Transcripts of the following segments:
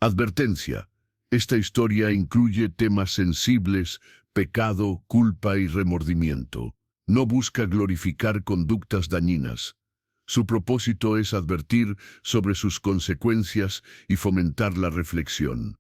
Advertencia. Esta historia incluye temas sensibles, pecado, culpa y remordimiento. No busca glorificar conductas dañinas. Su propósito es advertir sobre sus consecuencias y fomentar la reflexión.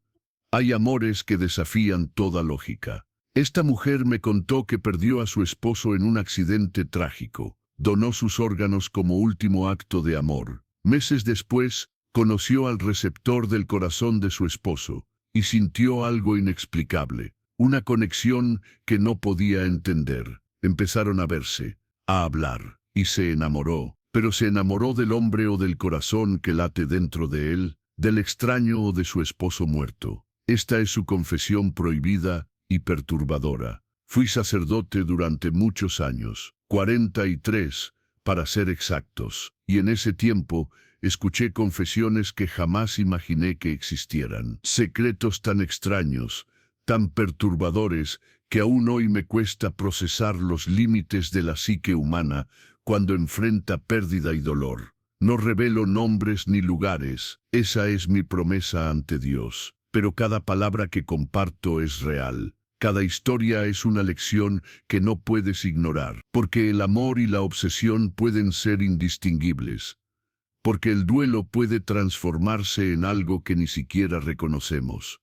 Hay amores que desafían toda lógica. Esta mujer me contó que perdió a su esposo en un accidente trágico. Donó sus órganos como último acto de amor. Meses después, conoció al receptor del corazón de su esposo y sintió algo inexplicable, una conexión que no podía entender. Empezaron a verse, a hablar, y se enamoró, pero se enamoró del hombre o del corazón que late dentro de él, del extraño o de su esposo muerto. Esta es su confesión prohibida y perturbadora. Fui sacerdote durante muchos años, 43, para ser exactos, y en ese tiempo escuché confesiones que jamás imaginé que existieran. Secretos tan extraños, tan perturbadores, que aún hoy me cuesta procesar los límites de la psique humana cuando enfrenta pérdida y dolor. No revelo nombres ni lugares, esa es mi promesa ante Dios, pero cada palabra que comparto es real. Cada historia es una lección que no puedes ignorar, porque el amor y la obsesión pueden ser indistinguibles, porque el duelo puede transformarse en algo que ni siquiera reconocemos,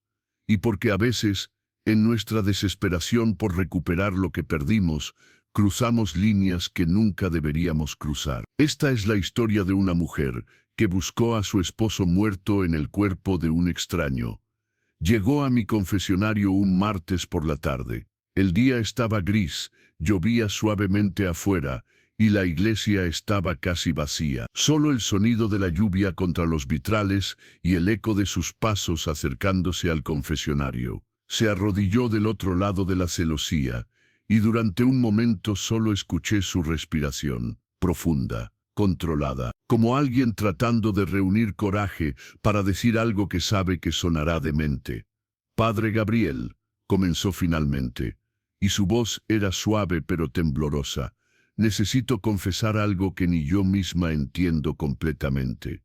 y porque a veces, en nuestra desesperación por recuperar lo que perdimos, cruzamos líneas que nunca deberíamos cruzar. Esta es la historia de una mujer que buscó a su esposo muerto en el cuerpo de un extraño. Llegó a mi confesionario un martes por la tarde. El día estaba gris, llovía suavemente afuera, y la iglesia estaba casi vacía. Solo el sonido de la lluvia contra los vitrales y el eco de sus pasos acercándose al confesionario. Se arrodilló del otro lado de la celosía, y durante un momento solo escuché su respiración, profunda, controlada, como alguien tratando de reunir coraje para decir algo que sabe que sonará demente. «Padre Gabriel», comenzó finalmente, y su voz era suave pero temblorosa. «Necesito confesar algo que ni yo misma entiendo completamente.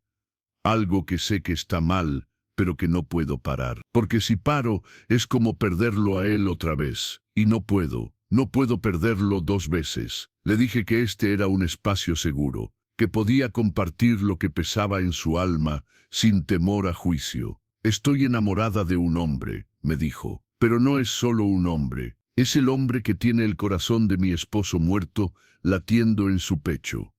Algo que sé que está mal, pero que no puedo parar. Porque si paro, es como perderlo a él otra vez. Y no puedo perderlo dos veces». Le dije que este era un espacio seguro, que podía compartir lo que pesaba en su alma, sin temor a juicio. «Estoy enamorada de un hombre», me dijo, «pero no es solo un hombre. Es el hombre que tiene el corazón de mi esposo muerto latiendo en su pecho.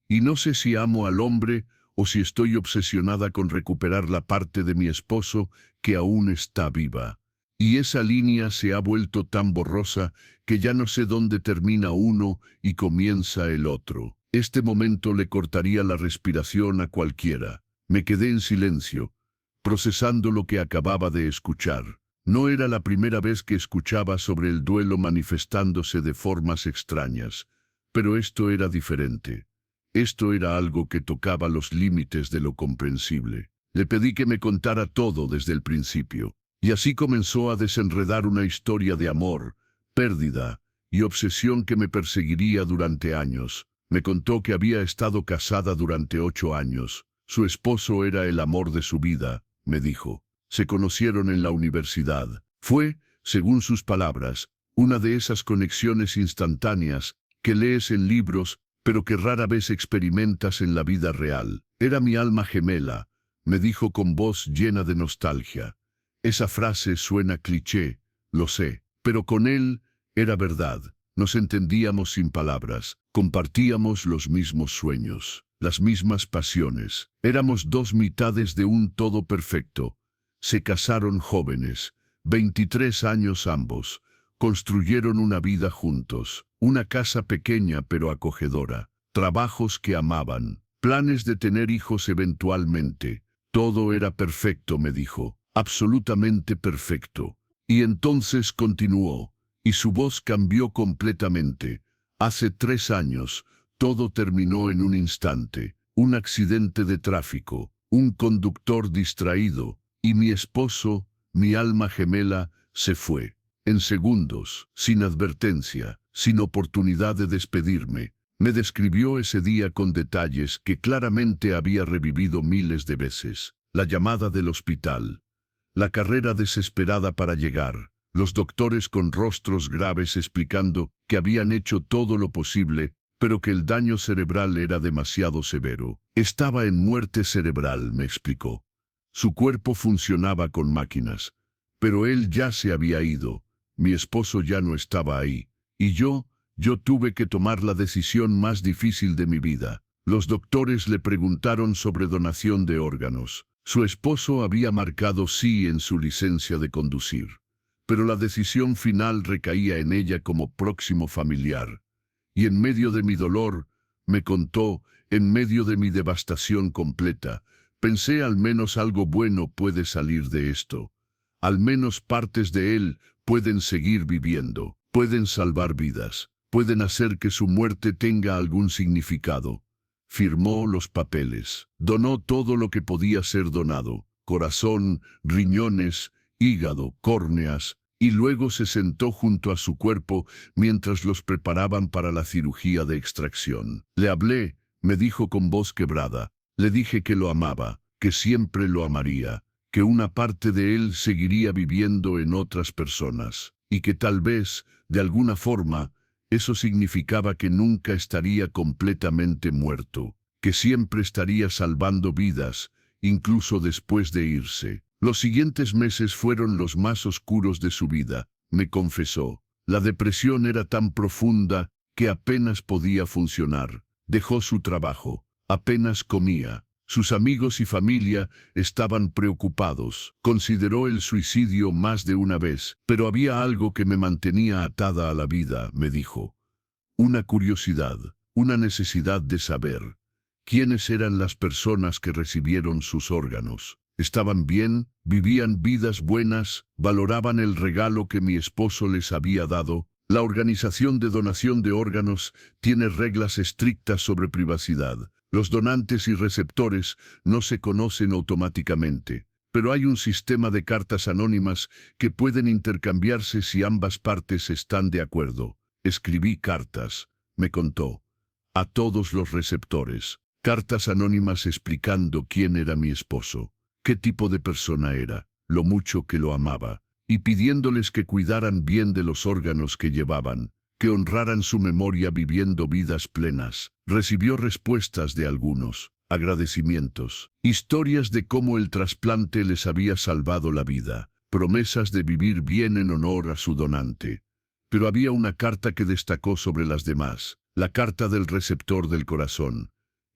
Y no sé si amo al hombre o si estoy obsesionada con recuperar la parte de mi esposo que aún está viva. Y esa línea se ha vuelto tan borrosa que ya no sé dónde termina uno y comienza el otro. Este momento le cortaría la respiración a cualquiera». Me quedé en silencio, procesando lo que acababa de escuchar. No era la primera vez que escuchaba sobre el duelo manifestándose de formas extrañas, pero esto era diferente. Esto era algo que tocaba los límites de lo comprensible. Le pedí que me contara todo desde el principio, y así comenzó a desenredar una historia de amor, pérdida y obsesión que me perseguiría durante años. Me contó que había estado casada durante 8 años. Su esposo era el amor de su vida, me dijo. Se conocieron en la universidad. Fue, según sus palabras, una de esas conexiones instantáneas que lees en libros, pero que rara vez experimentas en la vida real. Era mi alma gemela, me dijo con voz llena de nostalgia. Esa frase suena cliché, lo sé, pero con él era verdad. Nos entendíamos sin palabras, compartíamos los mismos sueños, las mismas pasiones. Éramos dos mitades de un todo perfecto. Se casaron jóvenes, 23 años ambos. Construyeron una vida juntos, una casa pequeña pero acogedora, trabajos que amaban, planes de tener hijos eventualmente. Todo era perfecto, me dijo, absolutamente perfecto. Y entonces continuó, y su voz cambió completamente. Hace 3 años, todo terminó en un instante. Un accidente de tráfico, un conductor distraído, y mi esposo, mi alma gemela, se fue. En segundos, sin advertencia, sin oportunidad de despedirme. Me describió ese día con detalles que claramente había revivido miles de veces. La llamada del hospital, La carrera desesperada para llegar. Los doctores con rostros graves explicando que habían hecho todo lo posible, pero que el daño cerebral era demasiado severo. Estaba en muerte cerebral, me explicó. Su cuerpo funcionaba con máquinas, pero él ya se había ido. Mi esposo ya no estaba ahí. Y yo tuve que tomar la decisión más difícil de mi vida. Los doctores le preguntaron sobre donación de órganos. Su esposo había marcado sí en su licencia de conducir, pero la decisión final recaía en ella como próximo familiar. Y en medio de mi dolor, me contó, en medio de mi devastación completa, pensé al menos algo bueno puede salir de esto. Al menos partes de él pueden seguir viviendo, pueden salvar vidas, pueden hacer que su muerte tenga algún significado. Firmó los papeles, donó todo lo que podía ser donado, corazón, riñones, hígado, córneas, y luego se sentó junto a su cuerpo mientras los preparaban para la cirugía de extracción. Le hablé, me dijo con voz quebrada, le dije que lo amaba, que siempre lo amaría, que una parte de él seguiría viviendo en otras personas, y que tal vez, de alguna forma, eso significaba que nunca estaría completamente muerto, que siempre estaría salvando vidas, incluso después de irse. Los siguientes meses fueron los más oscuros de su vida, me confesó. La depresión era tan profunda que apenas podía funcionar. Dejó su trabajo, apenas comía. Sus amigos y familia estaban preocupados. Consideró el suicidio más de una vez, pero había algo que me mantenía atada a la vida, me dijo. Una curiosidad, una necesidad de saber. ¿Quiénes eran las personas que recibieron sus órganos? ¿Estaban bien? ¿Vivían vidas buenas? ¿Valoraban el regalo que mi esposo les había dado? La Organización de Donación de Órganos tiene reglas estrictas sobre privacidad. Los donantes y receptores no se conocen automáticamente, pero hay un sistema de cartas anónimas que pueden intercambiarse si ambas partes están de acuerdo. Escribí cartas, me contó, a todos los receptores. Cartas anónimas explicando quién era mi esposo, qué tipo de persona era, lo mucho que lo amaba, y pidiéndoles que cuidaran bien de los órganos que llevaban, que honraran su memoria viviendo vidas plenas. Recibió respuestas de algunos, agradecimientos, historias de cómo el trasplante les había salvado la vida, promesas de vivir bien en honor a su donante. Pero había una carta que destacó sobre las demás, la carta del receptor del corazón.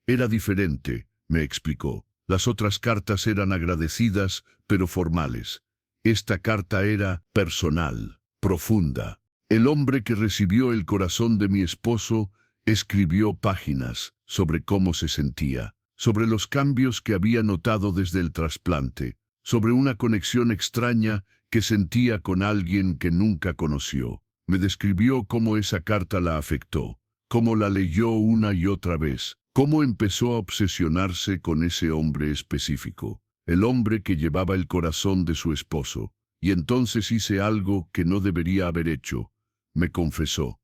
Era diferente, me explicó. Las otras cartas eran agradecidas, pero formales. Esta carta era personal, profunda. El hombre que recibió el corazón de mi esposo escribió páginas sobre cómo se sentía, sobre los cambios que había notado desde el trasplante, sobre una conexión extraña que sentía con alguien que nunca conoció. Me describió cómo esa carta la afectó, cómo la leyó una y otra vez, cómo empezó a obsesionarse con ese hombre específico, el hombre que llevaba el corazón de su esposo. Y entonces hice algo que no debería haber hecho, me confesó.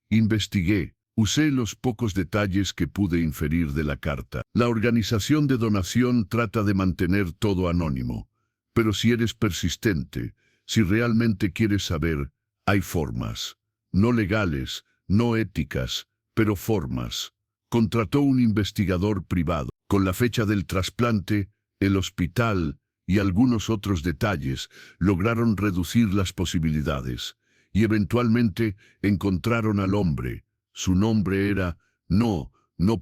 Investigué, usé los pocos detalles que pude inferir de la carta. La organización de donación trata de mantener todo anónimo, pero si eres persistente, si realmente quieres saber, hay formas, no legales, no éticas, pero formas. Contrató un investigador privado. Con la fecha del trasplante, el hospital y algunos otros detalles lograron reducir las posibilidades, y eventualmente encontraron al hombre. Su nombre era... No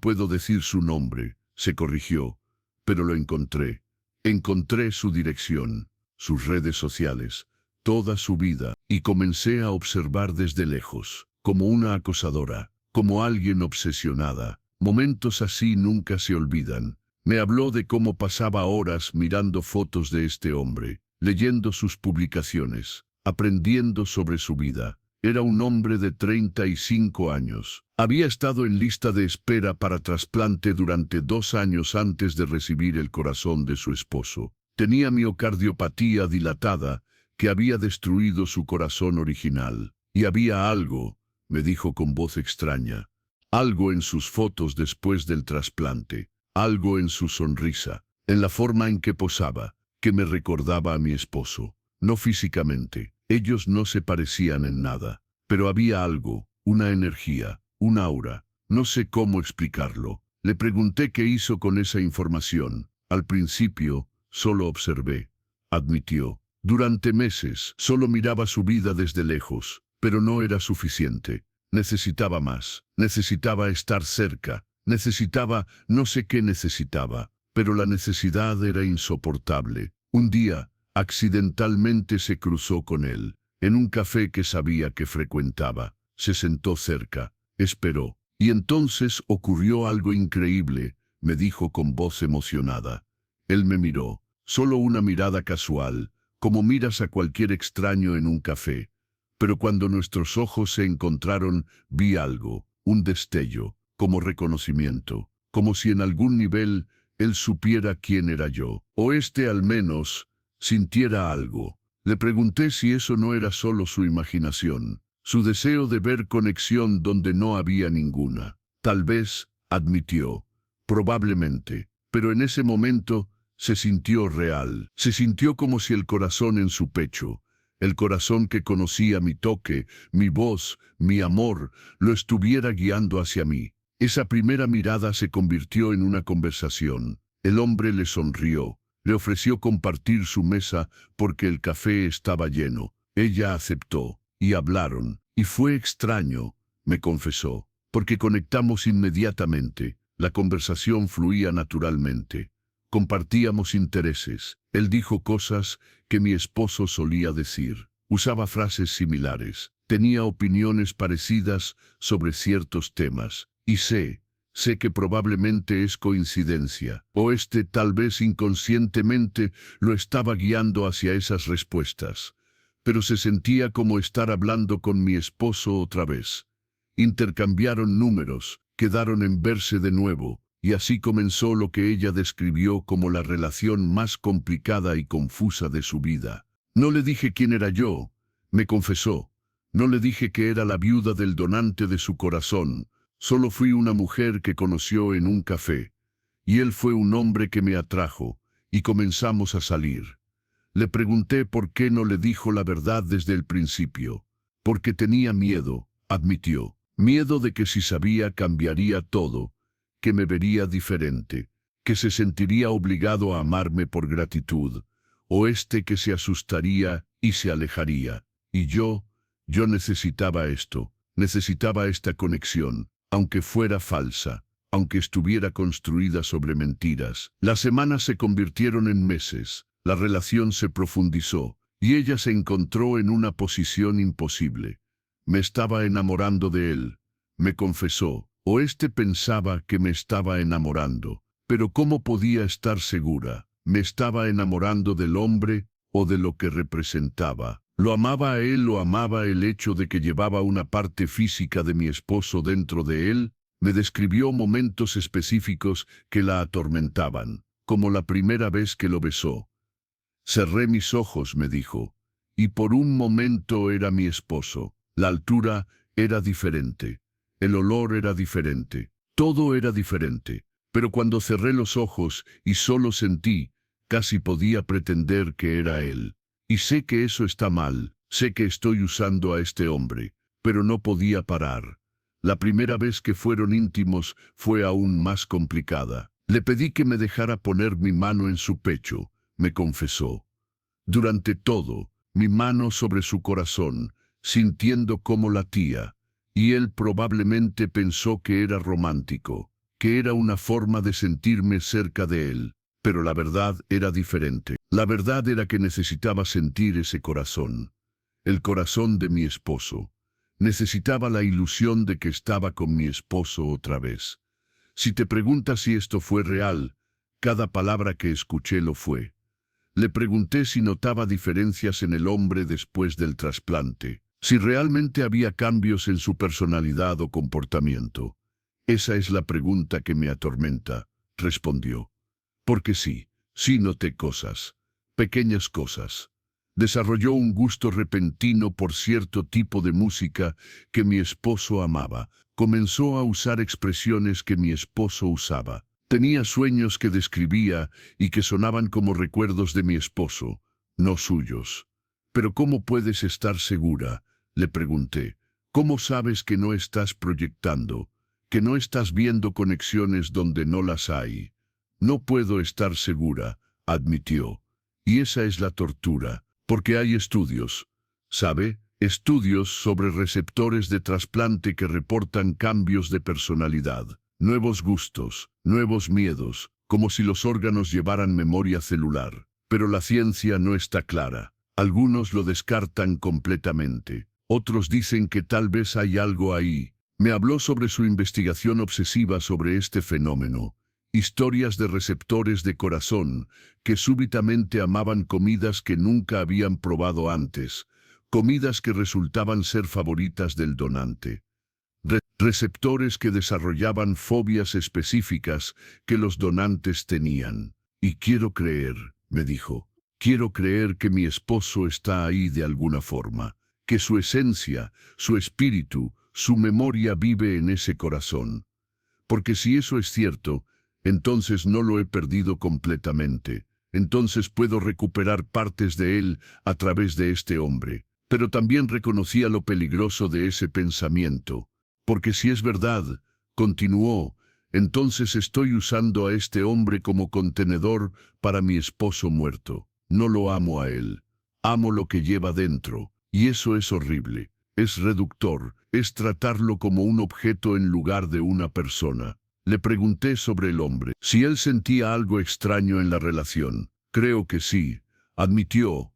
puedo decir su nombre, se corrigió, pero lo encontré. Encontré su dirección, sus redes sociales, toda su vida, y comencé a observar desde lejos, como una acosadora, como alguien obsesionada. Momentos así nunca se olvidan. Me habló de cómo pasaba horas mirando fotos de este hombre, leyendo sus publicaciones, aprendiendo sobre su vida. Era un hombre de 35 años. Había estado en lista de espera para trasplante durante 2 años antes de recibir el corazón de su esposo. Tenía miocardiopatía dilatada que había destruido su corazón original. Y había algo, me dijo con voz extraña, algo en sus fotos después del trasplante, algo en su sonrisa, en la forma en que posaba, que me recordaba a mi esposo. No físicamente, ellos no se parecían en nada, pero había algo, una energía, un aura. No sé cómo explicarlo. Le pregunté qué hizo con esa información. Al principio, solo observé, admitió. Durante meses, solo miraba su vida desde lejos, pero no era suficiente. Necesitaba más, necesitaba estar cerca, no sé qué necesitaba, pero la necesidad era insoportable. Un día, accidentalmente se cruzó con él, en un café que sabía que frecuentaba. Se sentó cerca, esperó, y entonces ocurrió algo increíble, me dijo con voz emocionada. Él me miró, solo una mirada casual, como miras a cualquier extraño en un café. Pero cuando nuestros ojos se encontraron, vi algo, un destello, como reconocimiento, como si en algún nivel él supiera quién era yo, o al menos, sintiera algo. Le pregunté si eso no era solo su imaginación, su deseo de ver conexión donde no había ninguna. Tal vez, admitió, probablemente, pero en ese momento se sintió real, se sintió como si el corazón en su pecho, el corazón que conocía mi toque, mi voz, mi amor, lo estuviera guiando hacia mí. Esa primera mirada se convirtió en una conversación. El hombre le sonrió, le ofreció compartir su mesa porque el café estaba lleno. Ella aceptó, y hablaron, y fue extraño, me confesó, porque conectamos inmediatamente. La conversación fluía naturalmente. Compartíamos intereses. Él dijo cosas que mi esposo solía decir. Usaba frases similares. Tenía opiniones parecidas sobre ciertos temas. Y sé que probablemente es coincidencia, o tal vez inconscientemente lo estaba guiando hacia esas respuestas. Pero se sentía como estar hablando con mi esposo otra vez. Intercambiaron números, quedaron en verse de nuevo, y así comenzó lo que ella describió como la relación más complicada y confusa de su vida. No le dije quién era yo, me confesó. No le dije que era la viuda del donante de su corazón. Solo fui una mujer que conoció en un café, y él fue un hombre que me atrajo, y comenzamos a salir. Le pregunté por qué no le dijo la verdad desde el principio. Porque tenía miedo, admitió. Miedo de que si sabía cambiaría todo, que me vería diferente, que se sentiría obligado a amarme por gratitud, o que se asustaría y se alejaría. Y yo necesitaba esto, necesitaba esta conexión, aunque fuera falsa, aunque estuviera construida sobre mentiras. Las semanas se convirtieron en meses, la relación se profundizó, y ella se encontró en una posición imposible. Me estaba enamorando de él, me confesó, o pensaba que me estaba enamorando, pero ¿cómo podía estar segura? ¿Me estaba enamorando del hombre o de lo que representaba? ¿Lo amaba a él o amaba el hecho de que llevaba una parte física de mi esposo dentro de él? Me describió momentos específicos que la atormentaban, como la primera vez que lo besó. Cerré mis ojos, me dijo, y por un momento era mi esposo. La altura era diferente, el olor era diferente, todo era diferente. Pero cuando cerré los ojos y solo sentí, casi podía pretender que era él. Y sé que eso está mal, sé que estoy usando a este hombre, pero no podía parar. La primera vez que fueron íntimos fue aún más complicada. Le pedí que me dejara poner mi mano en su pecho, me confesó. Durante todo, mi mano sobre su corazón, sintiendo cómo latía, y él probablemente pensó que era romántico, que era una forma de sentirme cerca de él, pero la verdad era diferente. La verdad era que necesitaba sentir ese corazón, el corazón de mi esposo. Necesitaba la ilusión de que estaba con mi esposo otra vez. Si te preguntas si esto fue real, cada palabra que escuché lo fue. Le pregunté si notaba diferencias en el hombre después del trasplante, si realmente había cambios en su personalidad o comportamiento. Esa es la pregunta que me atormenta, respondió. Porque sí noté cosas, pequeñas cosas. Desarrolló un gusto repentino por cierto tipo de música que mi esposo amaba. Comenzó a usar expresiones que mi esposo usaba. Tenía sueños que describía y que sonaban como recuerdos de mi esposo, no suyos. «¿Pero cómo puedes estar segura?», le pregunté. «¿Cómo sabes que no estás proyectando, que no estás viendo conexiones donde no las hay?» «No puedo estar segura», admitió. «Y esa es la tortura, porque hay estudios, ¿sabe? Estudios sobre receptores de trasplante que reportan cambios de personalidad, nuevos gustos, nuevos miedos, como si los órganos llevaran memoria celular. Pero la ciencia no está clara. Algunos lo descartan completamente. Otros dicen que tal vez hay algo ahí». Me habló sobre su investigación obsesiva sobre este fenómeno. Historias de receptores de corazón que súbitamente amaban comidas que nunca habían probado antes, comidas que resultaban ser favoritas del donante. Receptores que desarrollaban fobias específicas que los donantes tenían. «Y quiero creer», me dijo, «quiero creer que mi esposo está ahí de alguna forma, que su esencia, su espíritu, su memoria vive en ese corazón. Porque si eso es cierto, entonces no lo he perdido completamente. Entonces puedo recuperar partes de él a través de este hombre». Pero también reconocía lo peligroso de ese pensamiento. «Porque si es verdad», continuó, «entonces estoy usando a este hombre como contenedor para mi esposo muerto. No lo amo a él. Amo lo que lleva dentro. Y eso es horrible. Es reductor. Es tratarlo como un objeto en lugar de una persona». Le pregunté sobre el hombre, si él sentía algo extraño en la relación. «Creo que sí», admitió.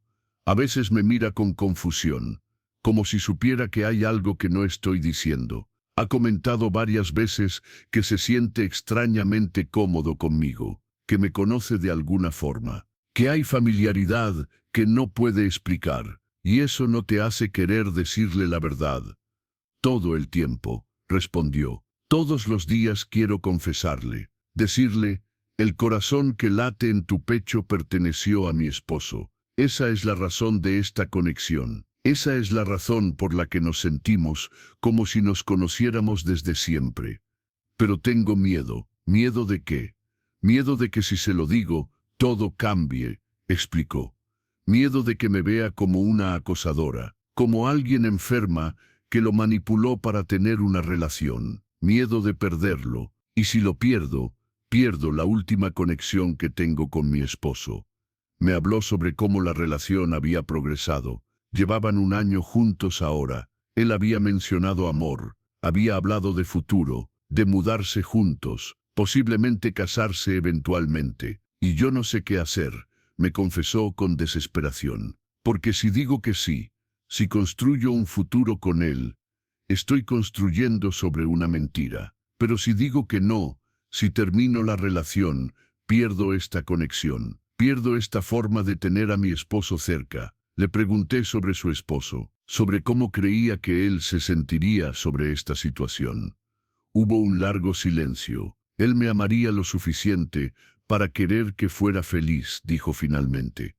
«A veces me mira con confusión, como si supiera que hay algo que no estoy diciendo. Ha comentado varias veces que se siente extrañamente cómodo conmigo, que me conoce de alguna forma, que hay familiaridad que no puede explicar, y eso no te hace querer decirle la verdad». «Todo el tiempo», respondió. «Todos los días quiero confesarle, decirle, el corazón que late en tu pecho perteneció a mi esposo. Esa es la razón de esta conexión. Esa es la razón por la que nos sentimos como si nos conociéramos desde siempre. Pero tengo miedo». «¿Miedo de qué?» «Miedo de que si se lo digo, todo cambie», explicó. «Miedo de que me vea como una acosadora, como alguien enferma que lo manipuló para tener una relación. Miedo de perderlo, y si lo pierdo, pierdo la última conexión que tengo con mi esposo». Me habló sobre cómo la relación había progresado. Llevaban 1 año juntos ahora. Él había mencionado amor, había hablado de futuro, de mudarse juntos, posiblemente casarse eventualmente. «Y yo no sé qué hacer», me confesó con desesperación. «Porque si digo que sí, si construyo un futuro con él, estoy construyendo sobre una mentira. Pero si digo que no, si termino la relación, pierdo esta conexión. Pierdo esta forma de tener a mi esposo cerca». Le pregunté sobre su esposo, sobre cómo creía que él se sentiría sobre esta situación. Hubo un largo silencio. «Él me amaría lo suficiente para querer que fuera feliz», dijo finalmente.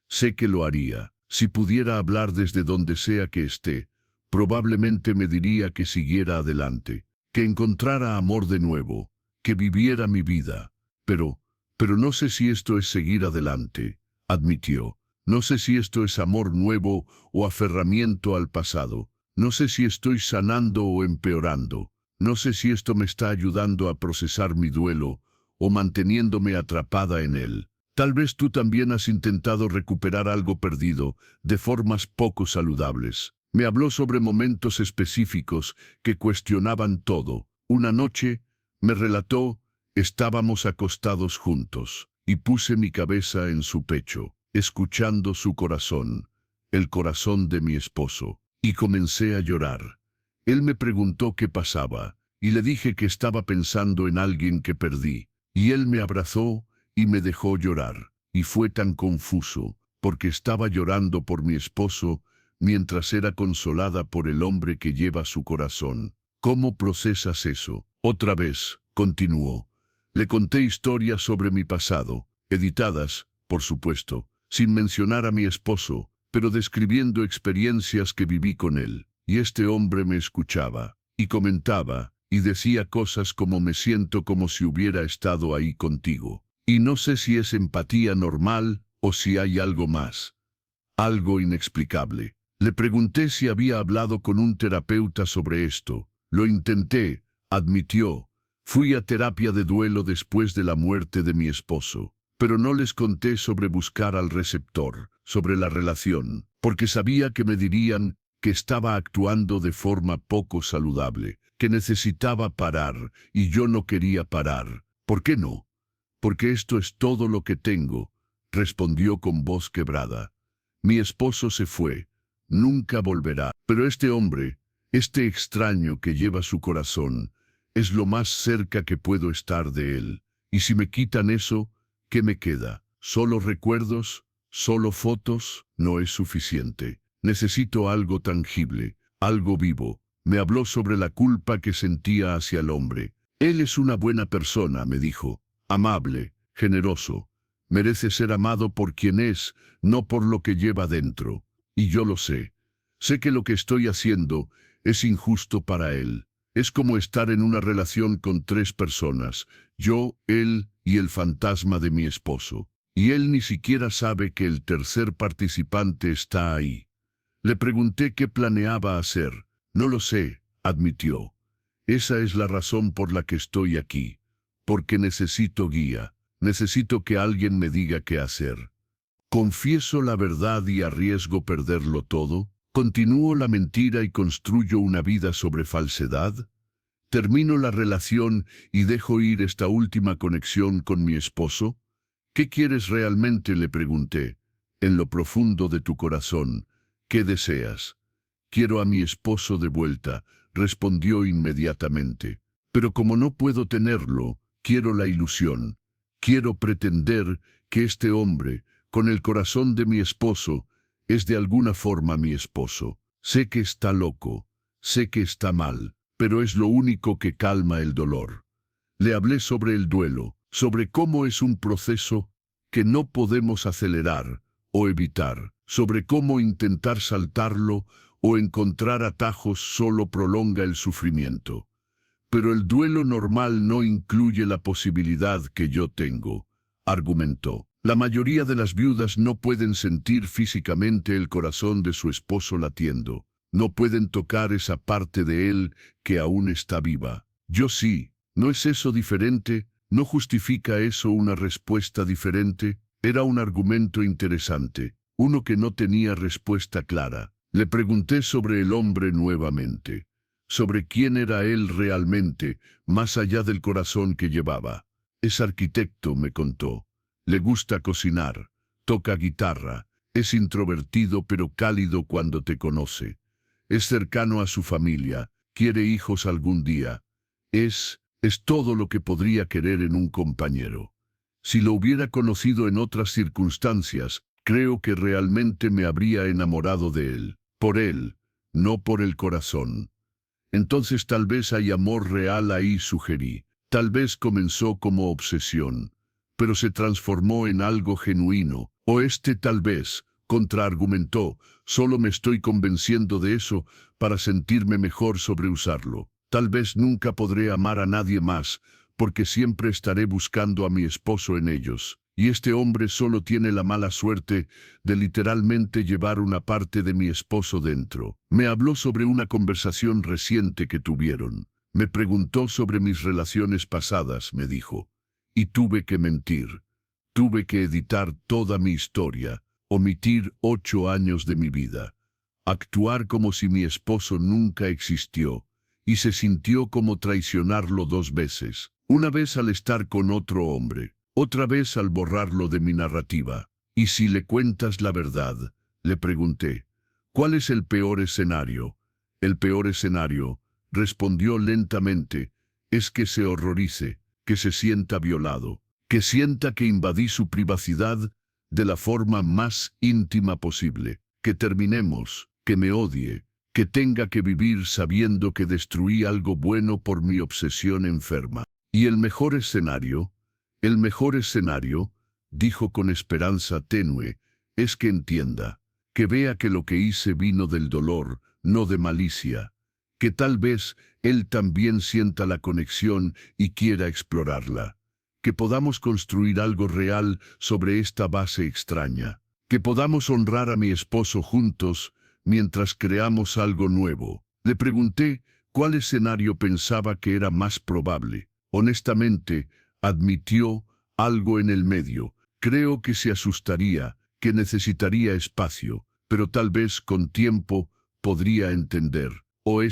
«Sé que lo haría. Si pudiera hablar desde donde sea que esté, probablemente me diría que siguiera adelante, que encontrara amor de nuevo, que viviera mi vida. Pero no sé si esto es seguir adelante», admitió. «No sé si esto es amor nuevo o aferramiento al pasado. No sé si estoy sanando o empeorando. No sé si esto me está ayudando a procesar mi duelo o manteniéndome atrapada en él. Tal vez tú también has intentado recuperar algo perdido de formas poco saludables». Me habló sobre momentos específicos que cuestionaban todo. Una noche, me relató, estábamos acostados juntos, y puse mi cabeza en su pecho, escuchando su corazón, el corazón de mi esposo, y comencé a llorar. Él me preguntó qué pasaba, y le dije que estaba pensando en alguien que perdí, y él me abrazó y me dejó llorar, y fue tan confuso, porque estaba llorando por mi esposo, mientras era consolada por el hombre que lleva su corazón. «¿Cómo procesas eso?» Otra vez, continuó. Le conté historias sobre mi pasado, editadas, por supuesto, sin mencionar a mi esposo, pero describiendo experiencias que viví con él. Y este hombre me escuchaba, y comentaba, y decía cosas como me siento como si hubiera estado ahí contigo. Y no sé si es empatía normal o si hay algo más. Algo inexplicable. Le pregunté si había hablado con un terapeuta sobre esto. Lo intenté, admitió. Fui a terapia de duelo después de la muerte de mi esposo. Pero no les conté sobre buscar al receptor, sobre la relación, porque sabía que me dirían que estaba actuando de forma poco saludable, que necesitaba parar, y yo no quería parar. ¿Por qué no? Porque esto es todo lo que tengo, respondió con voz quebrada. Mi esposo se fue, nunca volverá, pero este hombre, este extraño que lleva su corazón, es lo más cerca que puedo estar de él. Y si me quitan eso, ¿qué me queda? ¿Solo recuerdos? ¿Solo fotos? No es suficiente. Necesito algo tangible, algo vivo. Me habló sobre la culpa que sentía hacia el hombre. Él es una buena persona, me dijo. Amable, generoso. Merece ser amado por quien es, no por lo que lleva dentro. Y yo lo sé. Sé que lo que estoy haciendo es injusto para él. Es como estar en una relación con 3 personas, yo, él y el fantasma de mi esposo. Y él ni siquiera sabe que el tercer participante está ahí. Le pregunté qué planeaba hacer. No lo sé, admitió. Esa es la razón por la que estoy aquí. Porque necesito guía. Necesito que alguien me diga qué hacer. ¿Confieso la verdad y arriesgo perderlo todo? ¿Continúo la mentira y construyo una vida sobre falsedad? ¿Termino la relación y dejo ir esta última conexión con mi esposo? ¿Qué quieres realmente?, le pregunté. En lo profundo de tu corazón, ¿qué deseas? Quiero a mi esposo de vuelta, respondió inmediatamente. Pero como no puedo tenerlo, quiero la ilusión. Quiero pretender que este hombre, con el corazón de mi esposo, es de alguna forma mi esposo. Sé que está loco, sé que está mal, pero es lo único que calma el dolor. Le hablé sobre el duelo, sobre cómo es un proceso que no podemos acelerar o evitar, sobre cómo intentar saltarlo o encontrar atajos solo prolonga el sufrimiento. Pero el duelo normal no incluye la posibilidad que yo tengo, argumentó. La mayoría de las viudas no pueden sentir físicamente el corazón de su esposo latiendo. No pueden tocar esa parte de él que aún está viva. Yo sí. ¿No es eso diferente? ¿No justifica eso una respuesta diferente? Era un argumento interesante, uno que no tenía respuesta clara. Le pregunté sobre el hombre nuevamente, sobre quién era él realmente, más allá del corazón que llevaba. Es arquitecto, me contó. Le gusta cocinar, toca guitarra, es introvertido pero cálido cuando te conoce. Es cercano a su familia, quiere hijos algún día. Es todo lo que podría querer en un compañero. Si lo hubiera conocido en otras circunstancias, creo que realmente me habría enamorado de él. Por él, no por el corazón. Entonces tal vez hay amor real ahí, sugerí. Tal vez comenzó como obsesión, pero se transformó en algo genuino. O tal vez, contraargumentó, solo me estoy convenciendo de eso para sentirme mejor sobre usarlo. Tal vez nunca podré amar a nadie más, porque siempre estaré buscando a mi esposo en ellos. Y este hombre solo tiene la mala suerte de literalmente llevar una parte de mi esposo dentro. Me habló sobre una conversación reciente que tuvieron. Me preguntó sobre mis relaciones pasadas, me dijo. Y tuve que mentir. Tuve que editar toda mi historia, omitir 8 años de mi vida. Actuar como si mi esposo nunca existió. Y se sintió como traicionarlo 2 veces. Una vez al estar con otro hombre, otra vez al borrarlo de mi narrativa. ¿Y si le cuentas la verdad?, le pregunté. ¿Cuál es el peor escenario? El peor escenario, respondió lentamente, es que se horrorice, que se sienta violado, que sienta que invadí su privacidad de la forma más íntima posible, que terminemos, que me odie, que tenga que vivir sabiendo que destruí algo bueno por mi obsesión enferma. Y el mejor escenario, dijo con esperanza tenue, es que entienda, que vea que lo que hice vino del dolor, no de malicia, que tal vez él también sienta la conexión y quiera explorarla. Que podamos construir algo real sobre esta base extraña. Que podamos honrar a mi esposo juntos mientras creamos algo nuevo. Le pregunté cuál escenario pensaba que era más probable. Honestamente, admitió algo en el medio. Creo que se asustaría, que necesitaría espacio, pero tal vez con tiempo podría entender. O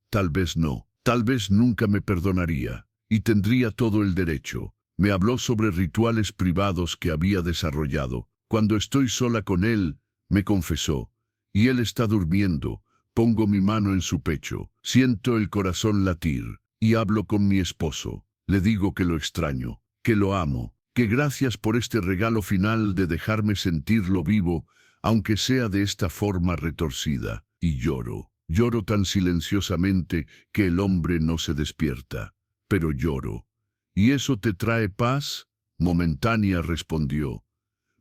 tal vez no. Tal vez nunca me perdonaría. Y tendría todo el derecho. Me habló sobre rituales privados que había desarrollado. Cuando estoy sola con él, me confesó, y él está durmiendo, pongo mi mano en su pecho, siento el corazón latir, y hablo con mi esposo. Le digo que lo extraño, que lo amo, que gracias por este regalo final de dejarme sentirlo vivo, aunque sea de esta forma retorcida, y lloro. Lloro tan silenciosamente que el hombre no se despierta, pero lloro. ¿Y eso te trae paz? Momentánea, respondió.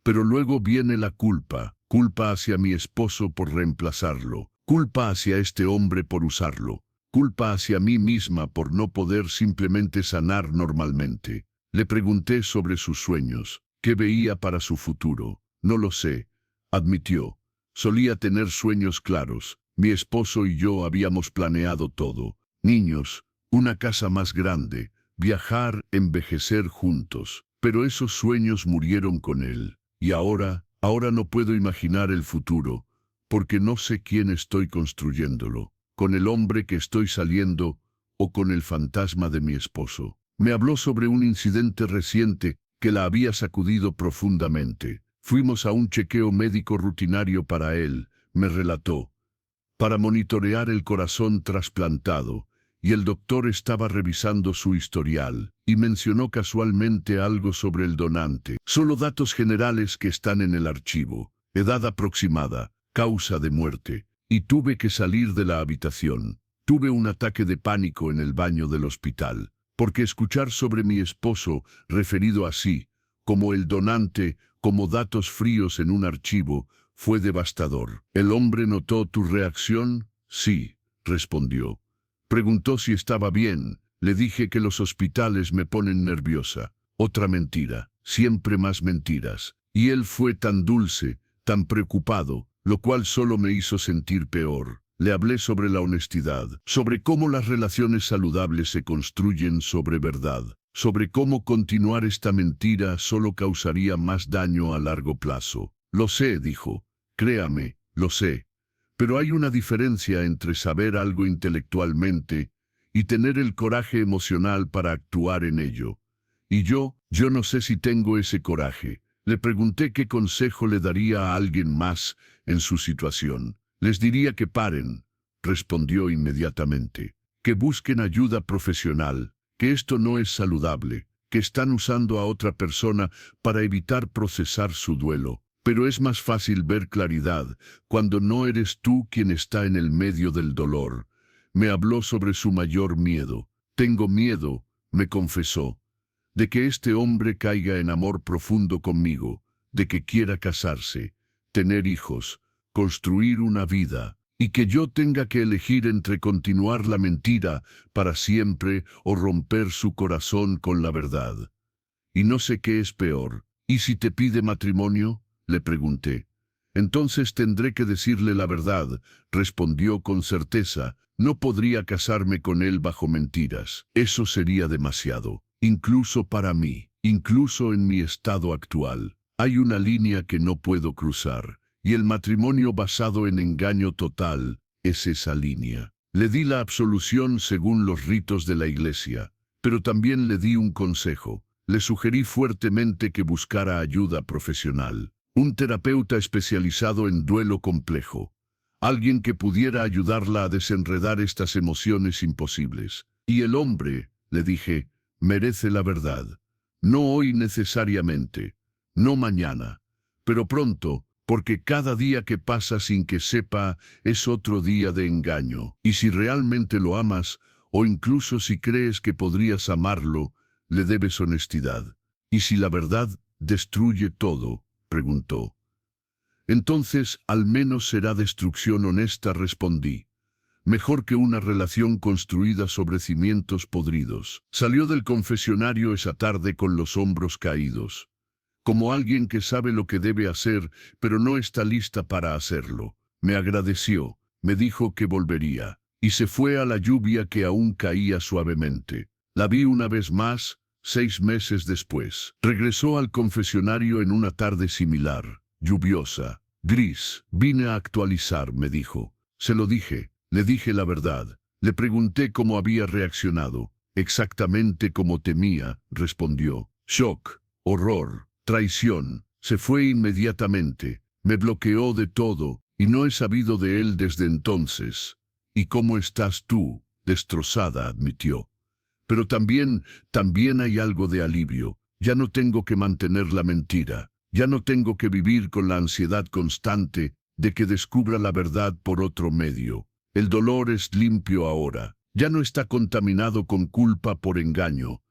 Pero luego viene la culpa, culpa hacia mi esposo por reemplazarlo, culpa hacia este hombre por usarlo, culpa hacia mí misma por no poder simplemente sanar normalmente. Le pregunté sobre sus sueños, qué veía para su futuro. No lo sé, admitió. Solía tener sueños claros. Mi esposo y yo habíamos planeado todo. Niños, una casa más grande, viajar, envejecer juntos. Pero esos sueños murieron con él. Y ahora no puedo imaginar el futuro, porque no sé quién estoy construyéndolo, con el hombre que estoy saliendo o con el fantasma de mi esposo. Me habló sobre un incidente reciente que la había sacudido profundamente. Fuimos a un chequeo médico rutinario para él, me relató, para monitorear el corazón trasplantado, y el doctor estaba revisando su historial, y mencionó casualmente algo sobre el donante. Solo datos generales que están en el archivo. Edad aproximada, causa de muerte. Y tuve que salir de la habitación. Tuve un ataque de pánico en el baño del hospital, porque escuchar sobre mi esposo, referido así, como el donante, como datos fríos en un archivo, fue devastador. ¿El hombre notó tu reacción? Sí, respondió. Preguntó si estaba bien. Le dije que los hospitales me ponen nerviosa. Otra mentira, siempre más mentiras. Y él fue tan dulce, tan preocupado, lo cual solo me hizo sentir peor. Le hablé sobre la honestidad, sobre cómo las relaciones saludables se construyen sobre verdad, sobre cómo continuar esta mentira solo causaría más daño a largo plazo. Lo sé, dijo. Créame, lo sé. Pero hay una diferencia entre saber algo intelectualmente y tener el coraje emocional para actuar en ello. Y yo no sé si tengo ese coraje. Le pregunté qué consejo le daría a alguien más en su situación. Les diría que paren, respondió inmediatamente, que busquen ayuda profesional, que esto no es saludable, que están usando a otra persona para evitar procesar su duelo. Pero es más fácil ver claridad cuando no eres tú quien está en el medio del dolor. Me habló sobre su mayor miedo. Tengo miedo, me confesó, de que este hombre caiga en amor profundo conmigo, de que quiera casarse, tener hijos, construir una vida, y que yo tenga que elegir entre continuar la mentira para siempre o romper su corazón con la verdad. Y no sé qué es peor. ¿Y si te pide matrimonio? Le pregunté. Entonces tendré que decirle la verdad, respondió con certeza. No podría casarme con él bajo mentiras. Eso sería demasiado, incluso para mí, incluso en mi estado actual. Hay una línea que no puedo cruzar, y el matrimonio basado en engaño total es esa línea. Le di la absolución según los ritos de la iglesia, pero también le di un consejo. Le sugerí fuertemente que buscara ayuda profesional. Un terapeuta especializado en duelo complejo. Alguien que pudiera ayudarla a desenredar estas emociones imposibles. Y el hombre, le dije, merece la verdad. No hoy necesariamente, no mañana, pero pronto, porque cada día que pasa sin que sepa es otro día de engaño. Y si realmente lo amas, o incluso si crees que podrías amarlo, le debes honestidad. ¿Y si la verdad destruye todo? Preguntó. Entonces, al menos será destrucción honesta, respondí. mejor que una relación construida sobre cimientos podridos. Salió del confesionario esa tarde con los hombros caídos, como alguien que sabe lo que debe hacer, pero no está lista para hacerlo. Me agradeció, me dijo que volvería, y se fue a la lluvia que aún caía suavemente. La vi una vez más, 6 meses después. Regresó al confesionario en una tarde similar, lluviosa, gris. Vine a actualizar, me dijo. Se lo dije, le dije la verdad. Le pregunté cómo había reaccionado. Exactamente como temía, respondió. Shock, horror, traición. Se fue inmediatamente. Me bloqueó de todo, y no he sabido de él desde entonces. ¿Y cómo estás tú? Destrozada, admitió. Pero también hay algo de alivio. Ya no tengo que mantener la mentira. Ya no tengo que vivir con la ansiedad constante de que descubra la verdad por otro medio. El dolor es limpio ahora. Ya no está contaminado con culpa por engaño.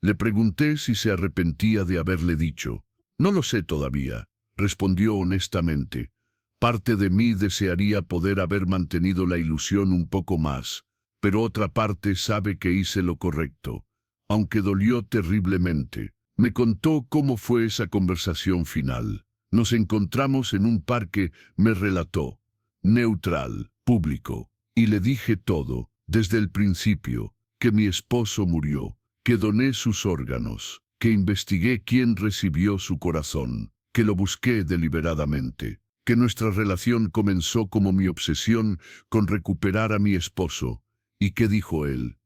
Le pregunté si se arrepentía de haberle dicho. No lo sé todavía, respondió honestamente. Parte de mí desearía poder haber mantenido la ilusión un poco más, pero otra parte sabe que hice lo correcto, aunque dolió terriblemente. Me contó cómo fue esa conversación final. Nos encontramos en un parque, me relató. Neutral, público. Y le dije todo, desde el principio, que mi esposo murió, que doné sus órganos, que investigué quién recibió su corazón, que lo busqué deliberadamente, que nuestra relación comenzó como mi obsesión con recuperar a mi esposo. ¿Y qué dijo él?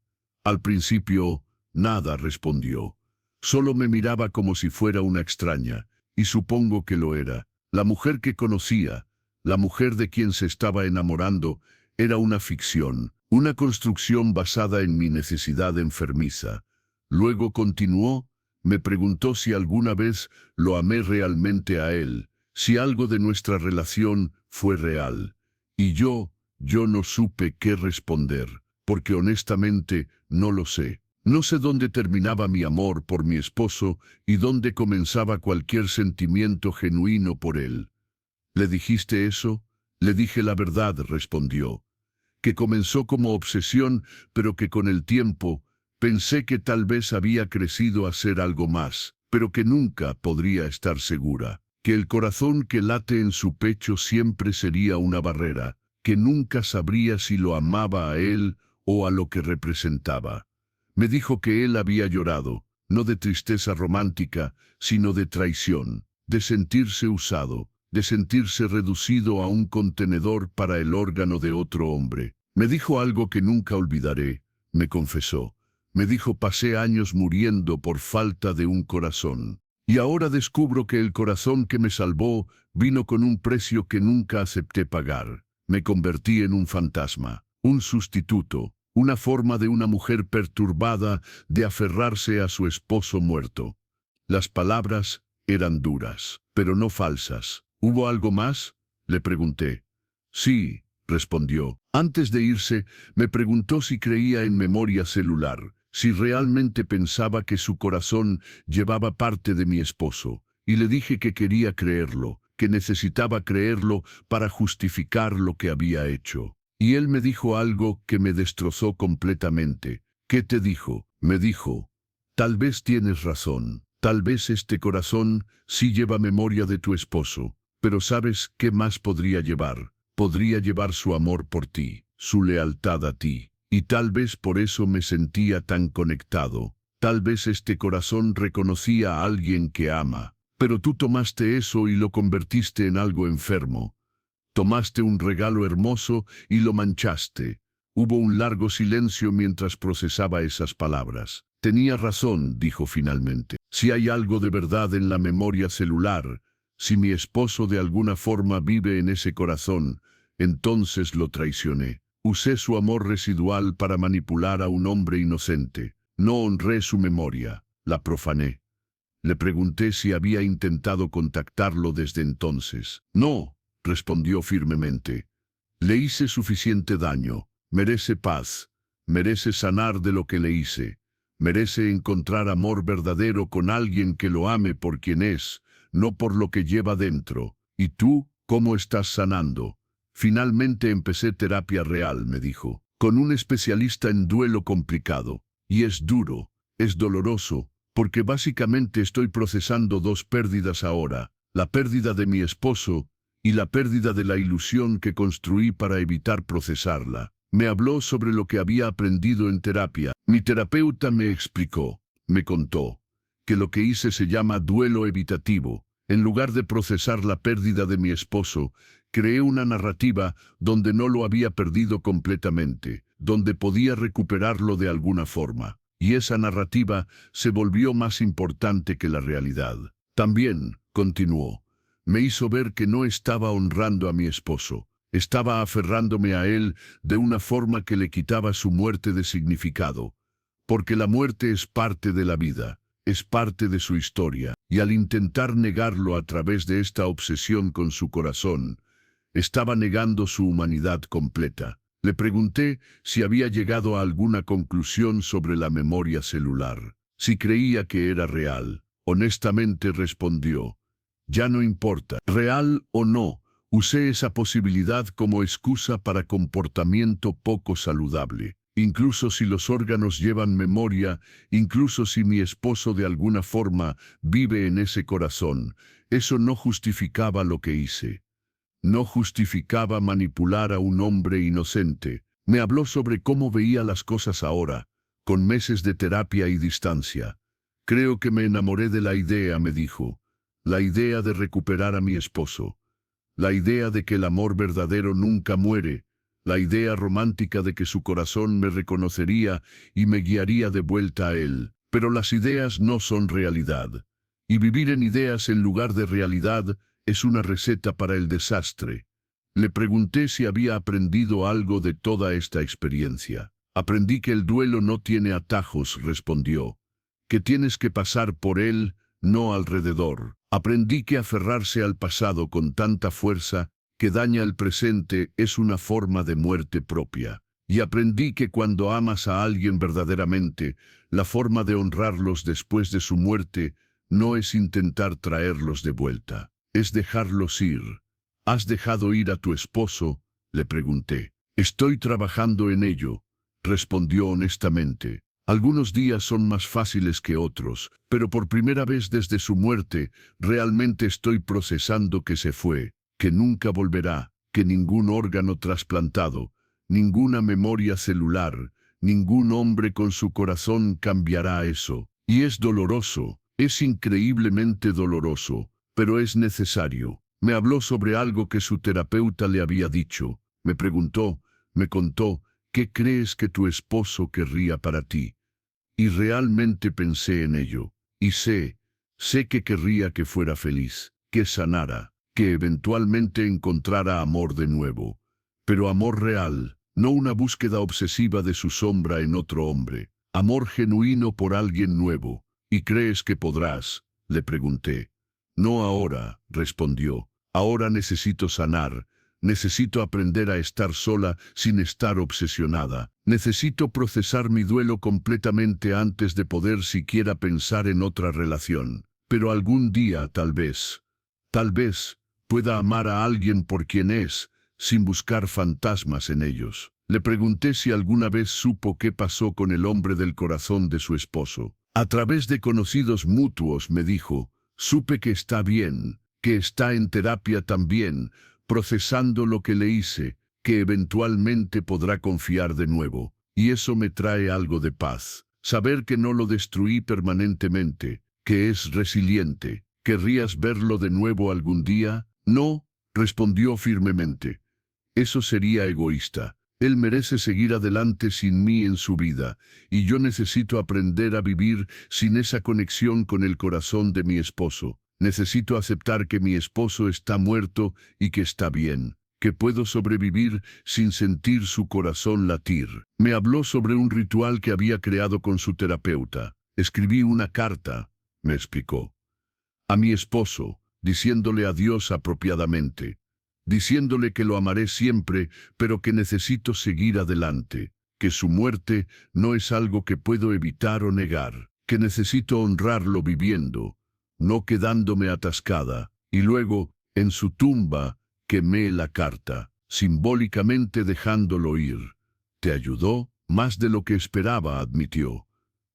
Al principio, nada, respondió. Solo me miraba como si fuera una extraña, y supongo que lo era. La mujer que conocía, la mujer de quien se estaba enamorando, era una ficción, una construcción basada en mi necesidad enfermiza. Luego continuó, me preguntó si alguna vez lo amé realmente a él, si algo de nuestra relación fue real. Y yo no supe qué responder, porque honestamente no lo sé. No sé dónde terminaba mi amor por mi esposo y dónde comenzaba cualquier sentimiento genuino por él. ¿Le dijiste eso? Le dije la verdad, respondió. Que comenzó como obsesión, pero que con el tiempo pensé que tal vez había crecido a ser algo más, pero que nunca podría estar segura. Que el corazón que late en su pecho siempre sería una barrera, que nunca sabría si lo amaba a él o a lo que representaba. Me dijo que él había llorado, no de tristeza romántica, sino de traición, de sentirse usado, de sentirse reducido a un contenedor para el órgano de otro hombre. Me dijo algo que nunca olvidaré, me confesó. Me dijo: pasé años muriendo por falta de un corazón. Y ahora descubro que el corazón que me salvó vino con un precio que nunca acepté pagar. Me convertí en un fantasma, un sustituto, una forma de una mujer perturbada de aferrarse a su esposo muerto. Las palabras eran duras, pero no falsas. ¿Hubo algo más?, le pregunté. Sí, respondió. Antes de irse, me preguntó si creía en memoria celular, si realmente pensaba que su corazón llevaba parte de mi esposo, y le dije que quería creerlo, que necesitaba creerlo para justificar lo que había hecho. Y él me dijo algo que me destrozó completamente. ¿Qué te dijo? Me dijo: tal vez tienes razón, tal vez este corazón sí lleva memoria de tu esposo, pero ¿sabes qué más podría llevar? Podría llevar su amor por ti, su lealtad a ti, y tal vez por eso me sentía tan conectado. Tal vez este corazón reconocía a alguien que ama, pero tú tomaste eso y lo convertiste en algo enfermo. Tomaste un regalo hermoso y lo manchaste. Hubo un largo silencio mientras procesaba esas palabras. Tenía razón, dijo finalmente. Si hay algo de verdad en la memoria celular, si mi esposo de alguna forma vive en ese corazón, entonces lo traicioné. Usé su amor residual para manipular a un hombre inocente. No honré su memoria, la profané. Le pregunté si había intentado contactarlo desde entonces. No, respondió firmemente. Le hice suficiente daño. Merece paz. Merece sanar de lo que le hice. Merece encontrar amor verdadero con alguien que lo ame por quien es, no por lo que lleva dentro. ¿Y tú, cómo estás sanando? Finalmente empecé terapia real, me dijo, con un especialista en duelo complicado. Y es duro, es doloroso, porque básicamente estoy procesando dos pérdidas ahora, la pérdida de mi esposo y la pérdida de la ilusión que construí para evitar procesarla. Me habló sobre lo que había aprendido en terapia. Mi terapeuta me explicó, me contó, que lo que hice se llama duelo evitativo. En lugar de procesar la pérdida de mi esposo, creé una narrativa donde no lo había perdido completamente, donde podía recuperarlo de alguna forma. Y esa narrativa se volvió más importante que la realidad. También, continuó, me hizo ver que no estaba honrando a mi esposo. Estaba aferrándome a él de una forma que le quitaba su muerte de significado. Porque la muerte es parte de la vida, es parte de su historia, y al intentar negarlo a través de esta obsesión con su corazón, estaba negando su humanidad completa. Le pregunté si había llegado a alguna conclusión sobre la memoria celular, si creía que era real. Honestamente respondió, ya no importa, real o no. Usé esa posibilidad como excusa para comportamiento poco saludable. Incluso si los órganos llevan memoria, incluso si mi esposo de alguna forma vive en ese corazón, eso no justificaba lo que hice. No justificaba manipular a un hombre inocente. Me habló sobre cómo veía las cosas ahora, con meses de terapia y distancia. Creo que me enamoré de la idea, me dijo. La idea de recuperar a mi esposo. La idea de que el amor verdadero nunca muere, la idea romántica de que su corazón me reconocería y me guiaría de vuelta a él. Pero las ideas no son realidad. Y vivir en ideas en lugar de realidad es una receta para el desastre. Le pregunté si había aprendido algo de toda esta experiencia. Aprendí que el duelo no tiene atajos, respondió. Que tienes que pasar por él, no alrededor. Aprendí que aferrarse al pasado con tanta fuerza que daña el presente es una forma de muerte propia. Y aprendí que cuando amas a alguien verdaderamente, la forma de honrarlos después de su muerte no es intentar traerlos de vuelta, es dejarlos ir. ¿Has dejado ir a tu esposo?, le pregunté. Estoy trabajando en ello, respondió honestamente. Algunos días son más fáciles que otros, pero por primera vez desde su muerte, realmente estoy procesando que se fue, que nunca volverá, que ningún órgano trasplantado, ninguna memoria celular, ningún hombre con su corazón cambiará eso. Y es doloroso, es increíblemente doloroso, pero es necesario. Me habló sobre algo que su terapeuta le había dicho. Me preguntó, me contó, ¿qué crees que tu esposo querría para ti? Y realmente pensé en ello. Y sé que querría que fuera feliz, que sanara, que eventualmente encontrara amor de nuevo. Pero amor real, no una búsqueda obsesiva de su sombra en otro hombre. Amor genuino por alguien nuevo. ¿Y crees que podrás?, le pregunté. No ahora, respondió. Ahora necesito sanar. Necesito aprender a estar sola sin estar obsesionada. Necesito procesar mi duelo completamente antes de poder siquiera pensar en otra relación. Pero algún día, tal vez, pueda amar a alguien por quien es, sin buscar fantasmas en ellos. Le pregunté si alguna vez supo qué pasó con el hombre del corazón de su esposo. A través de conocidos mutuos, me dijo, supe que está bien, que está en terapia también, procesando lo que le hice, que eventualmente podrá confiar de nuevo. Y eso me trae algo de paz. Saber que no lo destruí permanentemente, que es resiliente. ¿Querrías verlo de nuevo algún día? No, respondió firmemente. Eso sería egoísta. Él merece seguir adelante sin mí en su vida, y yo necesito aprender a vivir sin esa conexión con el corazón de mi esposo. Necesito aceptar que mi esposo está muerto y que está bien, que puedo sobrevivir sin sentir su corazón latir. Me habló sobre un ritual que había creado con su terapeuta. Escribí una carta, me explicó, a mi esposo, diciéndole adiós apropiadamente, diciéndole que lo amaré siempre, pero que necesito seguir adelante, que su muerte no es algo que puedo evitar o negar, que necesito honrarlo viviendo, no quedándome atascada, y luego, en su tumba, quemé la carta. simbólicamente dejándolo ir. Te ayudó, más de lo que esperaba, admitió.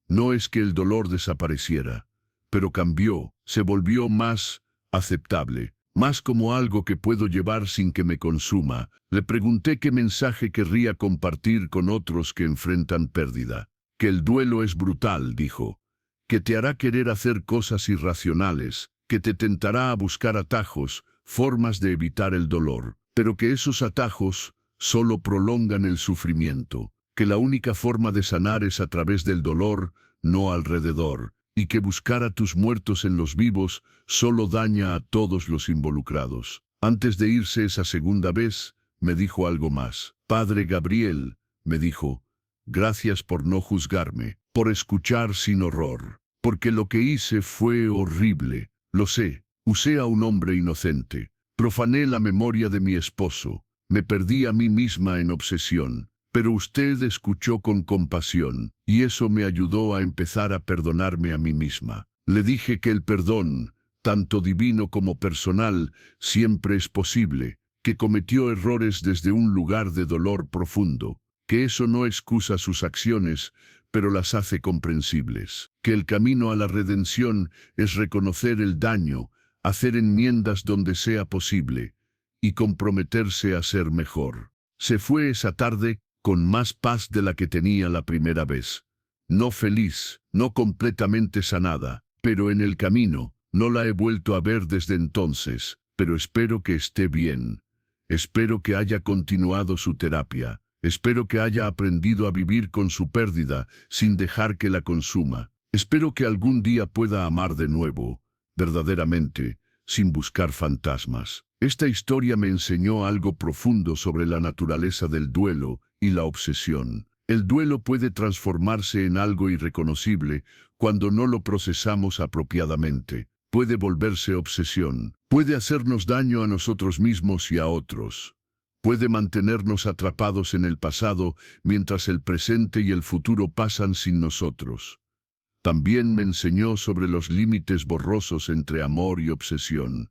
No es que el dolor desapareciera, pero cambió, se volvió más aceptable, más como algo que puedo llevar sin que me consuma. Le pregunté qué mensaje querría compartir con otros que enfrentan pérdida. Que el duelo es brutal, dijo, que te hará querer hacer cosas irracionales, que te tentará a buscar atajos, formas de evitar el dolor, pero que esos atajos solo prolongan el sufrimiento, que la única forma de sanar es a través del dolor, no alrededor, y que buscar a tus muertos en los vivos solo daña a todos los involucrados. Antes de irse esa segunda vez, me dijo algo más. Padre Gabriel, me dijo, gracias por no juzgarme, por escuchar sin horror, porque lo que hice fue horrible, lo sé, usé a un hombre inocente, profané la memoria de mi esposo, me perdí a mí misma en obsesión. Pero usted escuchó con compasión, y eso me ayudó a empezar a perdonarme a mí misma. Le dije que el perdón, tanto divino como personal, siempre es posible, que cometió errores desde un lugar de dolor profundo, que eso no excusa sus acciones, pero las hace comprensibles, que el camino a la redención es reconocer el daño, hacer enmiendas donde sea posible, y comprometerse a ser mejor. Se fue esa tarde, con más paz de la que tenía la primera vez. No feliz, no completamente sanada, pero en el camino, no la he vuelto a ver desde entonces, pero espero que esté bien. Espero que haya continuado su terapia. Espero que haya aprendido a vivir con su pérdida, sin dejar que la consuma. Espero que algún día pueda amar de nuevo, verdaderamente, sin buscar fantasmas. Esta historia me enseñó algo profundo sobre la naturaleza del duelo y la obsesión. El duelo puede transformarse en algo irreconocible cuando no lo procesamos apropiadamente. Puede volverse obsesión. Puede hacernos daño a nosotros mismos y a otros. Puede mantenernos atrapados en el pasado mientras el presente y el futuro pasan sin nosotros. También me enseñó sobre los límites borrosos entre amor y obsesión.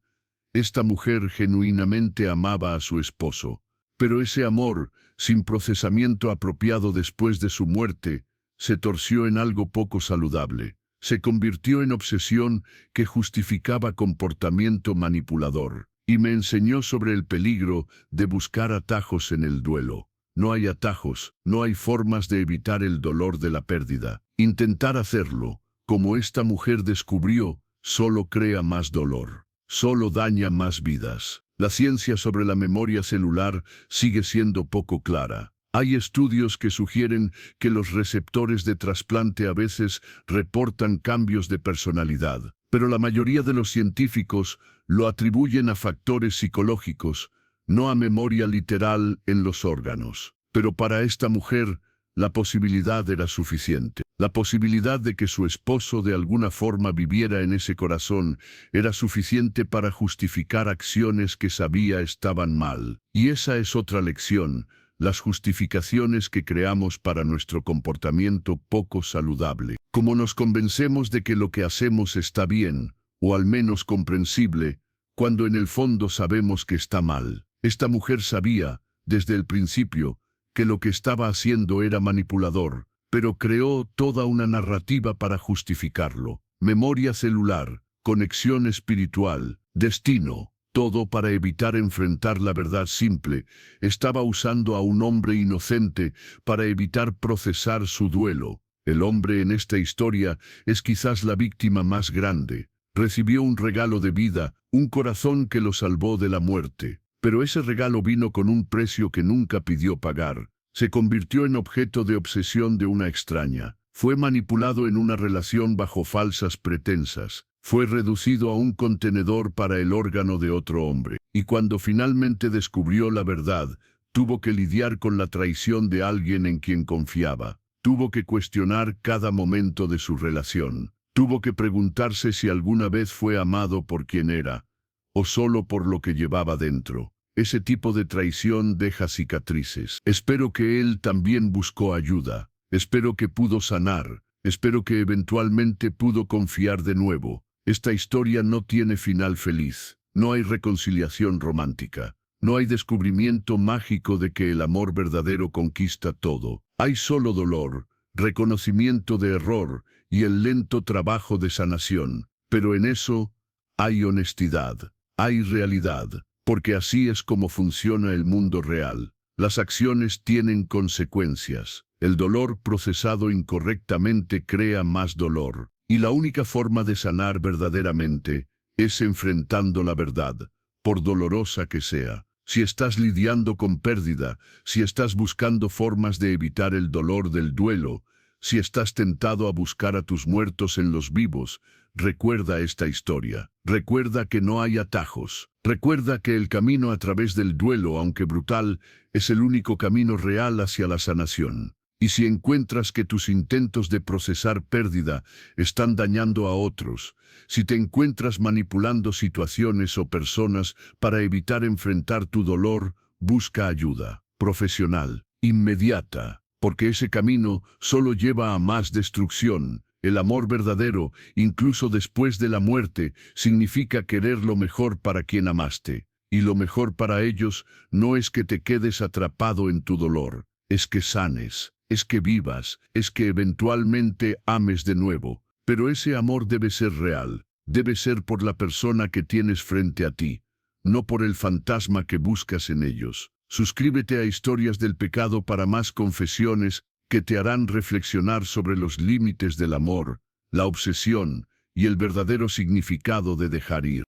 Esta mujer genuinamente amaba a su esposo, pero ese amor, sin procesamiento apropiado después de su muerte, se torció en algo poco saludable. Se convirtió en obsesión que justificaba comportamiento manipulador, y me enseñó sobre el peligro de buscar atajos en el duelo. No hay atajos, no hay formas de evitar el dolor de la pérdida. Intentar hacerlo, como esta mujer descubrió, solo crea más dolor. Solo daña más vidas. La ciencia sobre la memoria celular sigue siendo poco clara. Hay estudios que sugieren que los receptores de trasplante a veces reportan cambios de personalidad, pero la mayoría de los científicos lo atribuyen a factores psicológicos, no a memoria literal en los órganos. Pero para esta mujer, la posibilidad era suficiente. La posibilidad de que su esposo de alguna forma viviera en ese corazón era suficiente para justificar acciones que sabía estaban mal. Y esa es otra lección, las justificaciones que creamos para nuestro comportamiento poco saludable. Como nos convencemos de que lo que hacemos está bien, o al menos comprensible, cuando en el fondo sabemos que está mal. Esta mujer sabía, desde el principio, que lo que estaba haciendo era manipulador, pero creó toda una narrativa para justificarlo. Memoria celular, conexión espiritual, destino, todo para evitar enfrentar la verdad simple. Estaba usando a un hombre inocente para evitar procesar su duelo. El hombre en esta historia es quizás la víctima más grande. Recibió un regalo de vida, un corazón que lo salvó de la muerte. Pero ese regalo vino con un precio que nunca pidió pagar. Se convirtió en objeto de obsesión de una extraña. Fue manipulado en una relación bajo falsas pretensas. Fue reducido a un contenedor para el órgano de otro hombre. Y cuando finalmente descubrió la verdad, tuvo que lidiar con la traición de alguien en quien confiaba. Tuvo que cuestionar cada momento de su relación. Tuvo que preguntarse si alguna vez fue amado por quien era, o solo por lo que llevaba dentro. Ese tipo de traición deja cicatrices. Espero que él también buscó ayuda. Espero que pudo sanar. Espero que eventualmente pudo confiar de nuevo. Esta historia no tiene final feliz. No hay reconciliación romántica. No hay descubrimiento mágico de que el amor verdadero conquista todo. Hay solo dolor, reconocimiento de error y el lento trabajo de sanación. Pero en eso hay honestidad, hay realidad, porque así es como funciona el mundo real. Las acciones tienen consecuencias. El dolor procesado incorrectamente crea más dolor. Y la única forma de sanar verdaderamente es enfrentando la verdad, por dolorosa que sea. Si estás lidiando con pérdida, si estás buscando formas de evitar el dolor del duelo, si estás tentado a buscar a tus muertos en los vivos, recuerda esta historia. Recuerda que no hay atajos. Recuerda que el camino a través del duelo, aunque brutal, es el único camino real hacia la sanación. Y si encuentras que tus intentos de procesar pérdida están dañando a otros, si te encuentras manipulando situaciones o personas para evitar enfrentar tu dolor, busca ayuda profesional, inmediata, porque ese camino solo lleva a más destrucción. El amor verdadero, incluso después de la muerte, significa querer lo mejor para quien amaste. Y lo mejor para ellos no es que te quedes atrapado en tu dolor, es que sanes. Es que vivas, es que eventualmente ames de nuevo. Pero ese amor debe ser real, debe ser por la persona que tienes frente a ti, no por el fantasma que buscas en ellos. Suscríbete a Historias del Pecado para más confesiones que te harán reflexionar sobre los límites del amor, la obsesión y el verdadero significado de dejar ir.